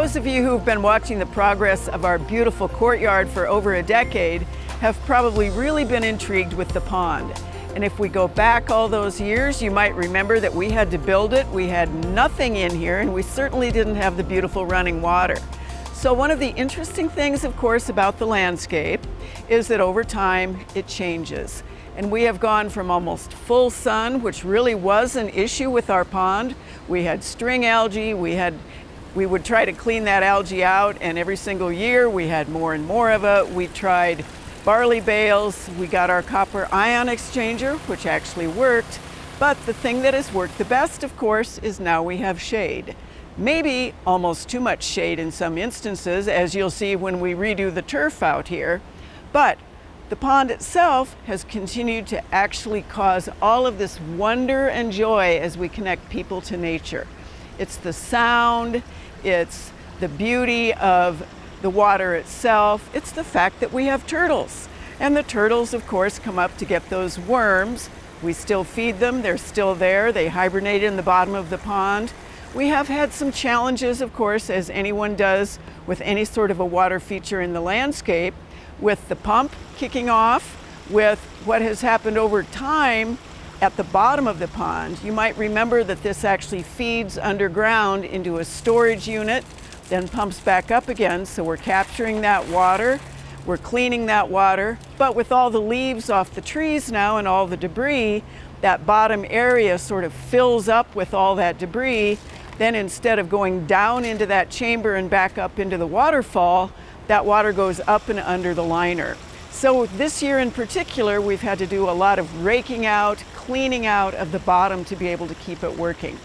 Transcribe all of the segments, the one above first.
Those of you who've been watching the progress of our beautiful courtyard for over a decade have probably really been intrigued with the pond. And if we go back all those years, you might remember that we had to build it. We had nothing in here, and we certainly didn't have the beautiful running water. So one of the interesting things, of course, about the landscape is that over time it changes. And we have gone from almost full sun, which really was an issue with our pond. We had string algae, we would try to clean that algae out, and every single year we had more and more of it. We tried barley bales, we got our copper ion exchanger, which actually worked. But the thing that has worked the best, of course, is now we have shade. Maybe almost too much shade in some instances, as you'll see when we redo the turf out here. But the pond itself has continued to actually cause all of this wonder and joy as we connect people to nature. It's the sound, it's the beauty of the water itself, it's the fact that we have turtles. And the turtles, of course, come up to get those worms. We still feed them, they're still there, they hibernate in the bottom of the pond. We have had some challenges, of course, as anyone does with any sort of a water feature in the landscape, with the pump kicking off, with what has happened over time at the bottom of the pond. You might remember that this actually feeds underground into a storage unit, then pumps back up again. So we're capturing that water, we're cleaning that water, but with all the leaves off the trees now and all the debris, that bottom area sort of fills up with all that debris. Then instead of going down into that chamber and back up into the waterfall, that water goes up and under the liner. So this year in particular, we've had to do a lot of raking out, cleaning out of the bottom to be able to keep it working.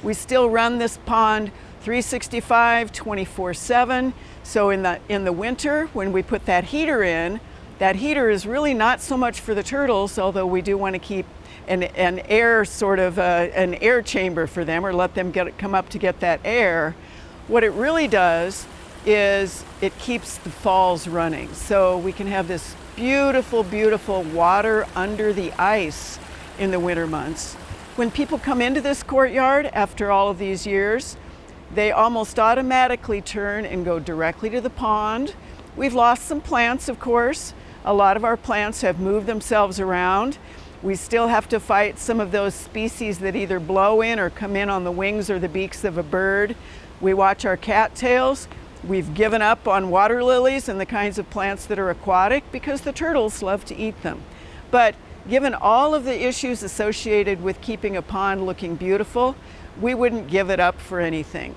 We still run this pond 365, 24/7. So in the winter, when we put that heater is really not so much for the turtles, although we do want to keep an air an air chamber for them, or let them come up to get that air. What it really does is it keeps the falls running. So we can have this beautiful, beautiful water under the ice in the winter months. When people come into this courtyard after all of these years, they almost automatically turn and go directly to the pond. We've lost some plants, of course. A lot of our plants have moved themselves around. We still have to fight some of those species that either blow in or come in on the wings or the beaks of a bird. We watch our cattails. We've given up on water lilies and the kinds of plants that are aquatic because the turtles love to eat them. But given all of the issues associated with keeping a pond looking beautiful, we wouldn't give it up for anything.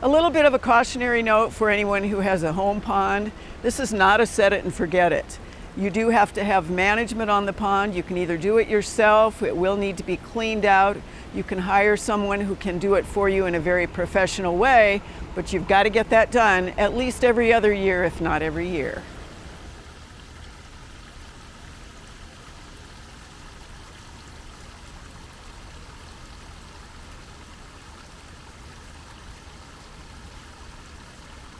A little bit of a cautionary note for anyone who has a home pond. This is not a set it and forget it. You do have to have management on the pond. You can either do it yourself, it will need to be cleaned out. You can hire someone who can do it for you in a very professional way, but you've got to get that done at least every other year, if not every year.